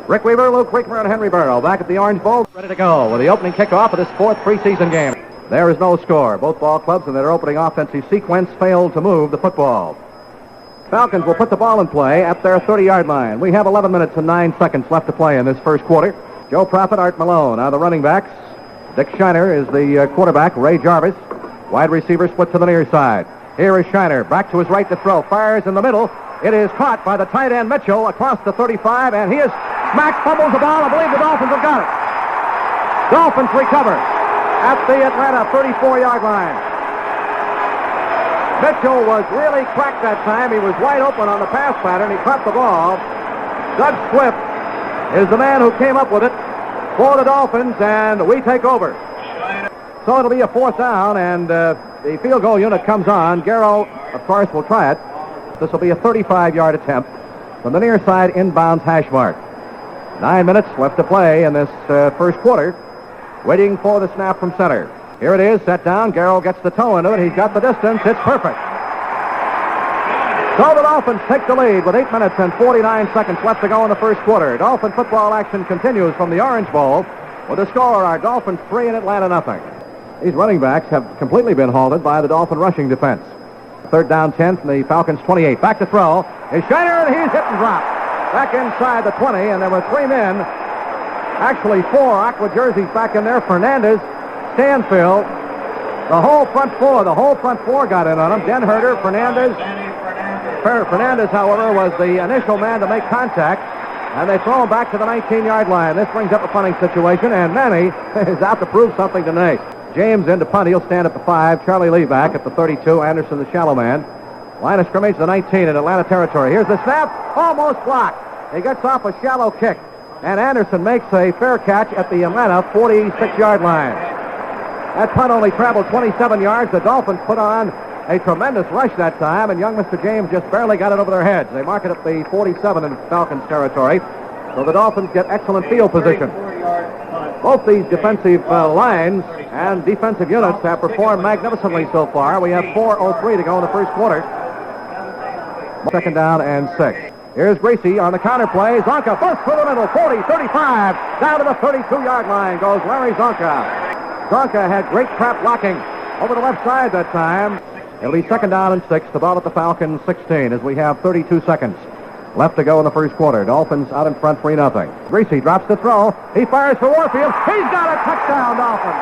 Rick Weaver, Luke Rickmer, and Henry Burrow back at the Orange Bowl, ready to go with the opening kickoff of this fourth preseason game. There is no score. Both ball clubs in their opening offensive sequence failed to move the football. Falcons will put the ball in play at their 30-yard line. We have 11 minutes and 9 seconds left to play in this first quarter. Joe Profit, Art Malone are the running backs. Dick Shiner is the quarterback. Ray Jarvis, wide receiver, split to the near side. Here is Shiner, back to his right to throw. Fires in the middle. It is caught by the tight end Mitchell across the 35, and he is smacked, fumbles the ball. I believe the Dolphins have got it. Dolphins recover at the Atlanta 34-yard line. Mitchell was really cracked that time. He was wide open on the pass pattern. He caught the ball. Doug Swift is the man who came up with it for the Dolphins, and we take over. So it'll be a fourth down, and the field goal unit comes on. Garrow, of course, will try it. This will be a 35-yard attempt from the near side inbounds hash mark. 9 minutes left to play in this first quarter. Waiting for the snap from center. Here it is, set down. Garrow gets the toe into it. He's got the distance. It's perfect. So the Dolphins take the lead with 8 minutes and 49 seconds left to go in the first quarter. Dolphin football action continues from the Orange Bowl. With the score, our Dolphins 3 and Atlanta nothing. These running backs have completely been halted by the Dolphin rushing defense. Third down 10 from the Falcons 28. Back to throw. Is Shiner, and he's hit and dropped. Back inside the 20, and there were 3 men. Actually 4 aqua jerseys back in there. Fernandez, Stanfield, the whole front four got in on him. Den Herder, Fernandez. Fernandez, however, was the initial man to make contact, and they throw him back to the 19-yard line. This brings up a punting situation, and Manny is out to prove something tonight. James into punt. He'll stand at the 5. Charlie Lee back at the 32. Anderson, the shallow man. Line of scrimmage, the 19 in Atlanta territory. Here's the snap. Almost blocked. He gets off a shallow kick, and Anderson makes a fair catch at the Atlanta 46-yard line. That punt only traveled 27 yards. The Dolphins put on a tremendous rush that time, and young Mr. James just barely got it over their heads. They mark it at the 47 in Falcons territory, so the Dolphins get excellent field position. Both these defensive lines and defensive units have performed magnificently so far. We have 4:03 to go in the first quarter. Second down and 6. Here's Gracie on the counter play. Zonka bursts through the middle, 40, 35. Down to the 32-yard line goes Larry Zonka. Zonka had great trap blocking over the left side that time. It'll be second down and 6. The ball at the Falcons 16 as we have 32 seconds left to go in the first quarter. Dolphins out in front 3-0. Greasy drops the throw. He fires for Warfield. He's got a touchdown, Dolphins.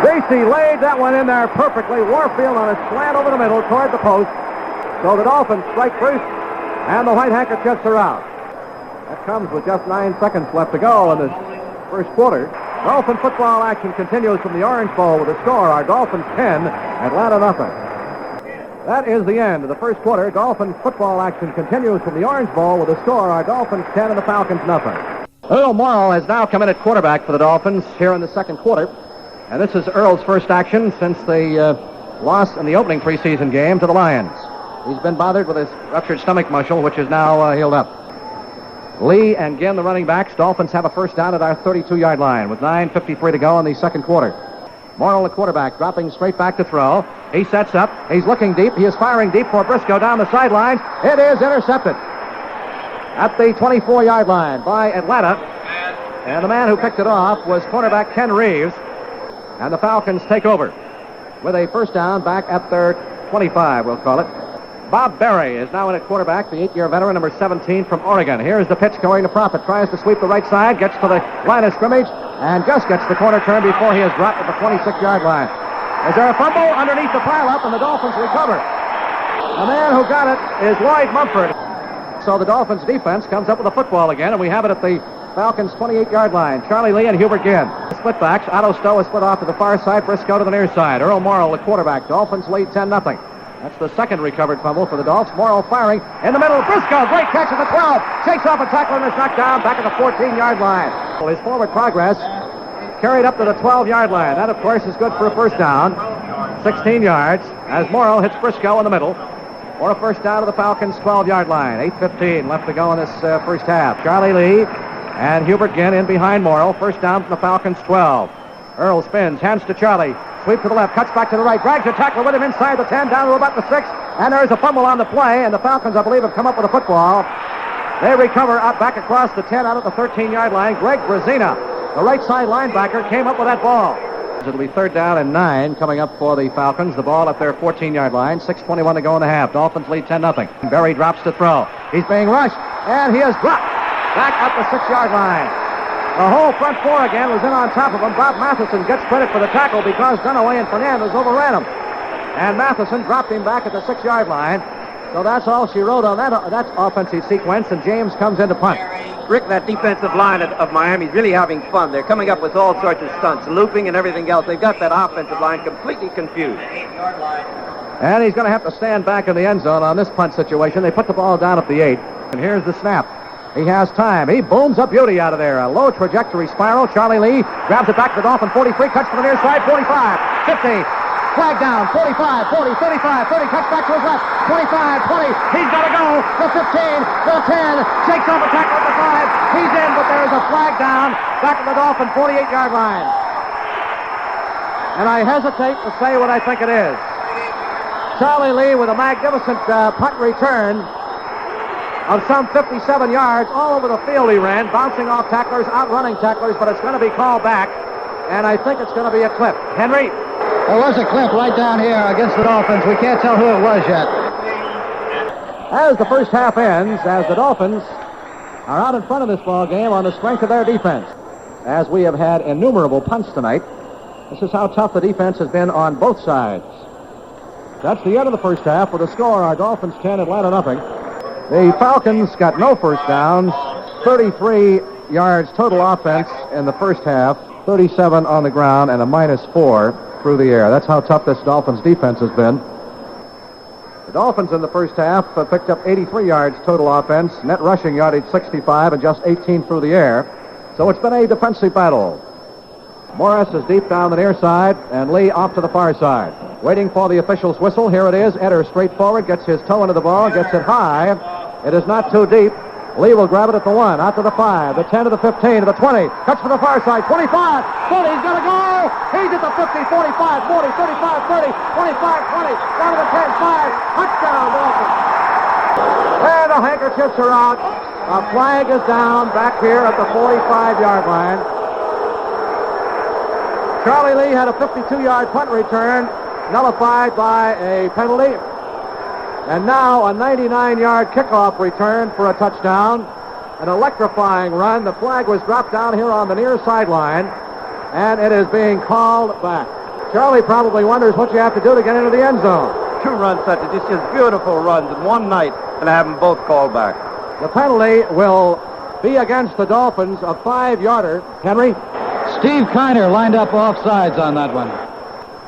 Greasy laid that one in there perfectly. Warfield on a slant over the middle toward the post. So the Dolphins strike first, and the White Handkerchiefs are out. That comes with just 9 seconds left to go in this first quarter. Dolphin football action continues from the Orange Bowl with a score. Our Dolphins 10, Atlanta nothing. That is the end of the first quarter. Dolphin football action continues from the Orange Bowl with a score. Our Dolphins 10 and the Falcons nothing. Earl Morrill has now come in at quarterback for the Dolphins here in the second quarter. And this is Earl's first action since the loss in the opening preseason game to the Lions. He's been bothered with his ruptured stomach muscle, which is now healed up. Lee and Ginn, the running backs. Dolphins have a first down at our 32-yard line with 9:53 to go in the second quarter. Morrill, the quarterback, dropping straight back to throw. He sets up. He's looking deep. He is firing deep for Briscoe down the sidelines. It is intercepted at the 24-yard line by Atlanta. And the man who picked it off was cornerback Ken Reeves. And the Falcons take over with a first down back at their 25, we'll call it. Bob Berry is now in at quarterback, the 8-year veteran, number 17 from Oregon. Here's the pitch going to Profit. Tries to sweep the right side, gets to the line of scrimmage, and just gets the corner turn before he is dropped at the 26-yard line. Is there a fumble underneath the pileup, and the Dolphins recover? The man who got it is Lloyd Mumford. So the Dolphins defense comes up with the football again, and we have it at the Falcons' 28-yard line. Charlie Lee and Hubert Ginn. Split backs. Otto Stowe is split off to the far side. Briscoe to the near side. Earl Morrill, the quarterback. Dolphins lead 10-0. That's the second recovered fumble for the Dolphins. Morrill firing in the middle. Briscoe, great catch at the 12. Shakes off a tackler and is knocked down back at the 14-yard line. Well, his forward progress carried up to the 12-yard line. That, of course, is good for a first down. 16 yards as Morrill hits Briscoe in the middle for a first down to the Falcons' 12-yard line. 8:15 left to go in this first half. Charlie Lee and Hubert Ginn in behind Morrill. First down from the Falcons' 12. Earl spins, hands to Charlie. Sweep to the left, cuts back to the right, drags a tackler with him inside the 10, down to about the 6, and there's a fumble on the play, and the Falcons, I believe, have come up with a football. They recover out back across the 10 out of the 13-yard line. Greg Brazina, the right side linebacker, came up with that ball. It'll be 3rd down and 9 coming up for the Falcons. The ball at their 14-yard line. 6:21 to go in the half. Dolphins lead 10-0. Berry drops to throw. He's being rushed, and he is dropped back at the 6-yard line. The whole front four again was in on top of him. Bob Matheson gets credit for the tackle because Dunaway and Fernandez overran him. And Matheson dropped him back at the 6-yard line. So that's all she wrote on that offensive sequence, and James comes in to punt. Rick, that defensive line of Miami is really having fun. They're coming up with all sorts of stunts, looping and everything else. They've got that offensive line completely confused. And he's going to have to stand back in the end zone on this punt situation. They put the ball down at the 8, and here's the snap. He has time. He booms a beauty out of there. A low trajectory spiral. Charlie Lee grabs it back to the Dolphin 43, cuts to the near side, 45, 50. Flag down, 45, 40, 35, 30, cuts back to his left, 25, 20, he's got to go, the 15, the 10, shakes off a tackle at the 5, he's in, but there is a flag down, back at the Dolphin 48-yard line. And I hesitate to say what I think it is. Charlie Lee with a magnificent punt return of some 57 yards, all over the field he ran, bouncing off tacklers, outrunning tacklers, but it's going to be called back, and I think it's going to be a clip. Henry? There was a clip right down here against the Dolphins. We can't tell who it was yet. As the first half ends, as the Dolphins are out in front of this ball game on the strength of their defense. As we have had innumerable punts tonight, this is how tough the defense has been on both sides. That's the end of the first half with a score, our Dolphins 10, Atlanta nothing. The Falcons got no first downs, 33 yards total offense in the first half, 37 on the ground, and a -4 through the air. That's how tough this Dolphins defense has been. The Dolphins in the first half picked up 83 yards total offense, net rushing yardage 65, and just 18 through the air. So it's been a defensive battle. Morris is deep down the near side, and Lee off to the far side. Waiting for the official's whistle. Here it is. Eder straight forward, gets his toe into the ball, gets it high. It is not too deep. Lee will grab it at the 1, out to the 5, the 10 to the 15, to the 20, cuts to the far side, 25, 40, he's going to go! He's at the 50, 45, 40, 35, 30, 25, 20, down to the 10, 5, touchdown, Dolphins. And the handkerchiefs are out. A flag is down back here at the 45-yard line. Charlie Lee had a 52-yard punt return, nullified by a penalty. And now a 99-yard kickoff return for a touchdown. An electrifying run. The flag was dropped down here on the near sideline, and it is being called back. Charlie probably wonders what you have to do to get into the end zone. 2 runs such as just beautiful runs in one night, and have them both called back. The penalty will be against the Dolphins, a 5-yarder. Henry? Steve Kiner lined up offsides on that one.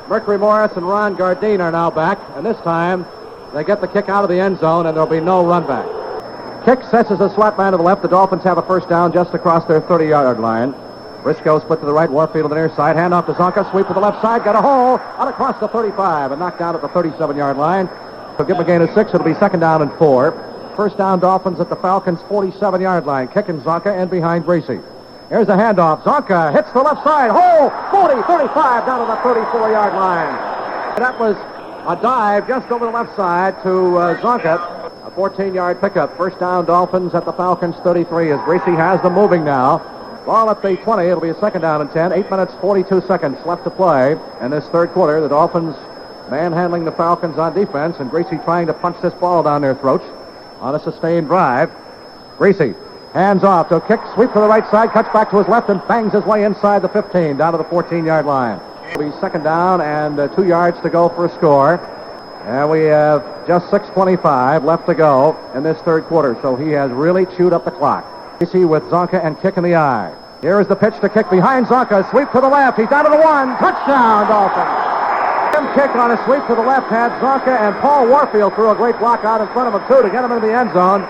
Mercury Morris and Ron Gardine are now back, and this time they get the kick out of the end zone, and there'll be no run back. Kick sets as a slot man to the left. The Dolphins have a first down just across their 30-yard line. Briscoe split to the right, Warfield to the near side. Hand off to Zonka, sweep to the left side, got a hole out across the 35, and knocked down at the 37-yard line. So give them a gain of 6. It'll be 2nd down and 4. First down, Dolphins at the Falcons' 47-yard line. Kicking Zonka and behind Gracie. Here's the handoff. Zonka hits the left side. Hole! 40, 35, down to the 34-yard line. That was a dive just over the left side to Zonka. A 14-yard pickup. First down, Dolphins at the Falcons' 33 as Gracie has them moving now. Ball at the 20. It'll be a 2nd down and 10. 8 minutes, 42 seconds left to play in this third quarter. The Dolphins manhandling the Falcons on defense, and Gracie trying to punch this ball down their throats on a sustained drive. Gracie hands off to kick, sweep to the right side, cuts back to his left, and bangs his way inside the 15, down to the 14-yard line. It'll be 2nd down and 2 yards to go for a score. And we have just 6:25 left to go in this third quarter, so he has really chewed up the clock. Gracie with Zonka and kick in the eye. Here is the pitch to kick behind Zonka, sweep to the left, he's down to the 1, touchdown, Dolphins. Him kick on a sweep to the left had Zonka and Paul Warfield threw a great block out in front of him, too, to get him into the end zone.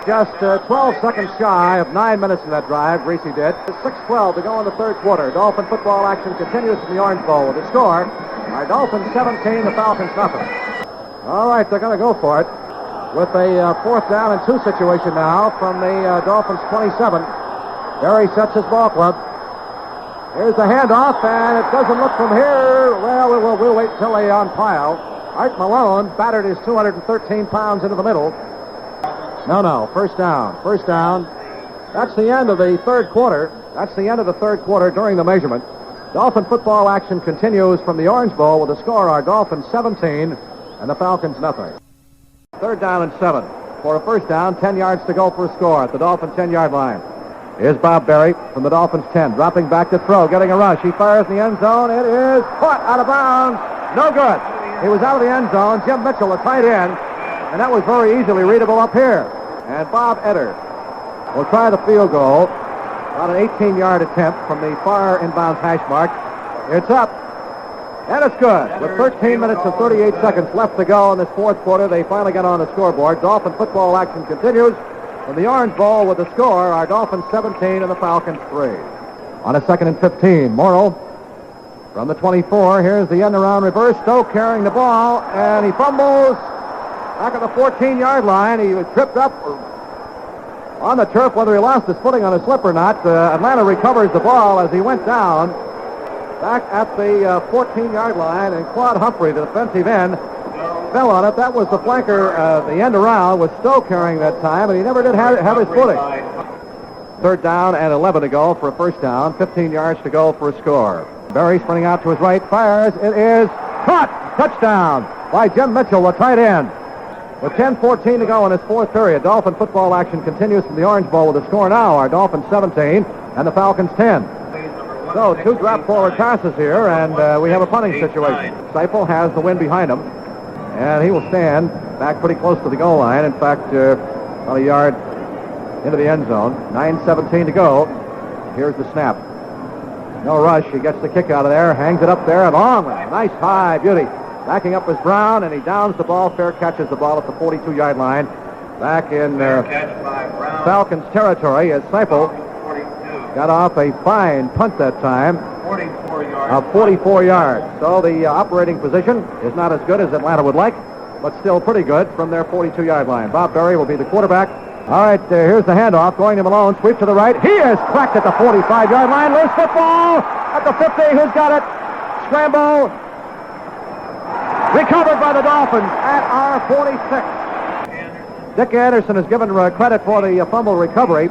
Just 12 seconds shy of 9 minutes in that drive, Gracie did. 6:12 to go in the third quarter. Dolphin football action continues from the Orange Bowl with the score. Our Dolphins 17, the Falcons nothing. All right, they're going to go for it with a 4th down and 2 situation now from the Dolphins 27. Barry sets his ball club. Here's the handoff, and it doesn't look from here. Well, we'll wait till they unpile. Art Malone battered his 213 pounds into the middle. No, first down. First down. That's the end of the third quarter. That's the end of the third quarter during the measurement. Dolphin football action continues from the Orange Bowl with the score, our Dolphins 17 and the Falcons nothing. Third down and 7. For a first down, 10 yards to go for a score at the Dolphin 10-yard line. Here's Bob Berry from the Dolphins 10, dropping back to throw, getting a rush. He fires in the end zone. It is caught out of bounds. No good. He was out of the end zone. Jim Mitchell, the tight end, and that was very easily readable up here. And Bob Etter will try the field goal on an 18-yard attempt from the far inbounds hash mark. It's up. And it's good. With 13 minutes and 38 seconds left to go in this fourth quarter, they finally get on the scoreboard. Dolphin football action continues from the Orange Bowl with the score, our Dolphins 17 and the Falcons 3. On a 2nd and 15, Morrow from the 24. Here's the end-around reverse. Stoke carrying the ball, and he fumbles back at the 14-yard line. He was tripped up on the turf, whether he lost his footing on a slip or not. Atlanta recovers the ball as he went down back at the 14-yard line, and Claude Humphrey, the defensive end, fell on it. That was the flanker, the end around, with Stowe carrying that time, and he never did have his footing. Third down and 11 to go for a first down. 15 yards to go for a score. Berry sprinting out to his right, fires. It is caught. Touchdown by Jim Mitchell, the tight end. With 10:14 to go in this fourth period, Dolphin football action continues from the Orange Bowl with the score now, our Dolphins 17 and the Falcons 10. So 2 drop forward passes here, and we have a punting situation. Seifel has the wind behind him, and he will stand back pretty close to the goal line. In fact, about a yard into the end zone. 9:17 to go. Here's the snap. No rush. He gets the kick out of there, hangs it up there, and long one. Nice high beauty. Backing up is Brown, and he downs the ball. Fair catches the ball at the 42-yard line. Back in Falcons territory as Seifel got off a fine punt that time of 44 yards. So the operating position is not as good as Atlanta would like, but still pretty good from their 42-yard line. Bob Berry will be the quarterback. All right, here's the handoff. Going to Malone. Sweep to the right. He is cracked at the 45-yard line. Loose football at the 50. Who's got it? Scramble. Recovered by the Dolphins at our 46. Dick Anderson is given credit for the fumble recovery.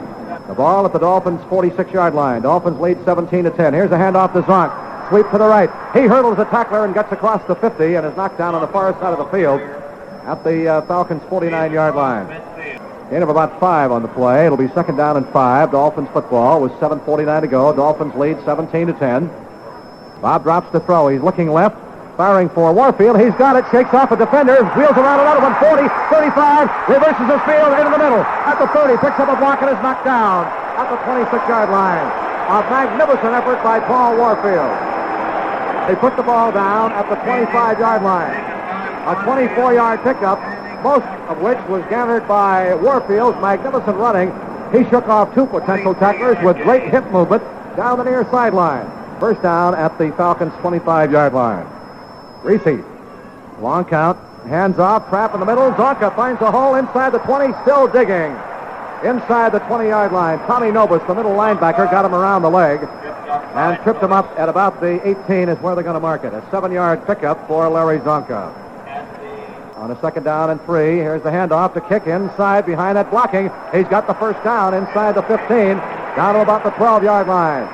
The ball at the Dolphins' 46-yard line. Dolphins lead 17-10. Here's a handoff to Zonk. Sweep to the right. He hurdles the tackler and gets across the 50 and is knocked down on the far side of the field at the Falcons' 49-yard line. Gain of about 5 on the play. It'll be 2nd down and 5. Dolphins football with 7:49 to go. Dolphins lead 17-10. Bob drops to throw. He's looking left. Firing for Warfield. He's got it. Shakes off a defender. Wheels around another one. 40, 35. Reverses his field into the middle. At the 30. Picks up a block and is knocked down at the 26-yard line. A magnificent effort by Paul Warfield. They put the ball down at the 25-yard line. A 24-yard pickup, most of which was gathered by Warfield's magnificent running. He shook off 2 potential tacklers with great hip movement down the near sideline. First down at the Falcons' 25-yard line. Reese, long count, hands off, trap in the middle. Zonka finds a hole inside the 20, still digging. Inside the 20-yard line, Tommy Nobis, the middle linebacker, got him around the leg and tripped him up at about the 18 is where they're going to mark it. A 7-yard pickup for Larry Zonka. On a 2nd down and 3, here's the handoff to kick inside behind that blocking. He's got the first down inside the 15, down to about the 12-yard line.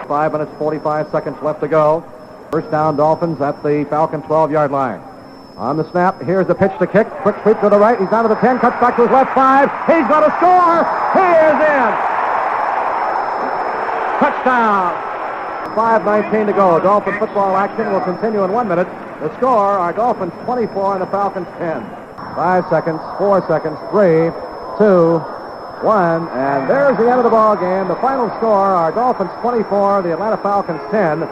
5 minutes, 45 seconds left to go. First down, Dolphins at the Falcon 12-yard line. On the snap, here's the pitch to kick. Quick sweep to the right. He's down to the 10, cuts back to his left 5. He's going to score. He is in. Touchdown. 5:19 to go. Dolphin football action will continue in 1 minute. The score, our Dolphins 24 and the Falcons 10. 5 seconds, 4 seconds, 3, 2, 1, and there's the end of the ball game. The final score, our Dolphins 24, the Atlanta Falcons 10.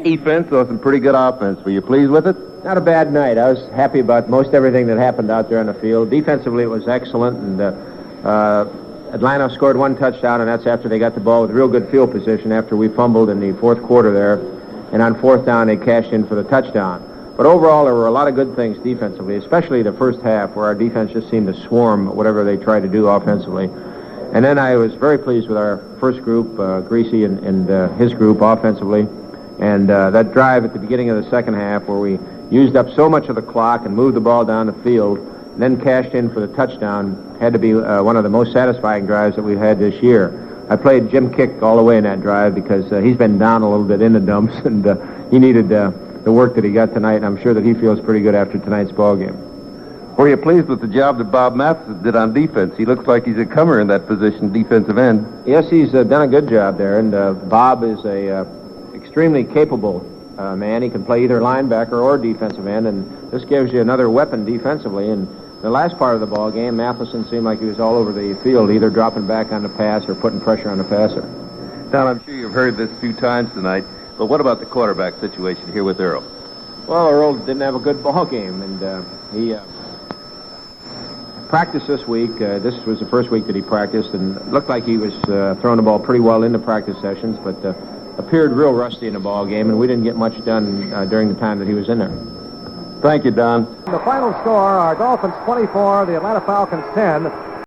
Defense or some pretty good offense. Were you pleased with it? Not a bad night. I was happy about most everything that happened out there on the field. Defensively, it was excellent, and Atlanta scored 1 touchdown, and that's after they got the ball with real good field position after we fumbled in the fourth quarter there. And on 4th down, they cashed in for the touchdown. But overall, there were a lot of good things defensively, especially the first half, where our defense just seemed to swarm whatever they tried to do offensively. And then I was very pleased with our first group, Greasy and his group offensively. And that drive at the beginning of the second half where we used up so much of the clock and moved the ball down the field and then cashed in for the touchdown had to be one of the most satisfying drives that we've had this year. I played Jim Kick all the way in that drive because he's been down a little bit in the dumps, and he needed the work that he got tonight, and I'm sure that he feels pretty good after tonight's ball game. Were you pleased with the job that Bob Mathis did on defense? He looks like he's a comer in that position, defensive end. Yes, he's done a good job there, and Bob is a extremely capable man. He can play either linebacker or defensive end, and this gives you another weapon defensively. And the last part of the ball game, Matheson seemed like he was all over the field, either dropping back on the pass or putting pressure on the passer. Don, I'm sure you've heard this a few times tonight, but what about the quarterback situation here with Earl? Well, Earl didn't have a good ball game, and he practiced this week. This was the first week that he practiced, and it looked like he was throwing the ball pretty well in the practice sessions, but appeared real rusty in the ball game, and we didn't get much done during the time that he was in there. Thank you, Don. The final score, our Dolphins 24, the Atlanta Falcons 10.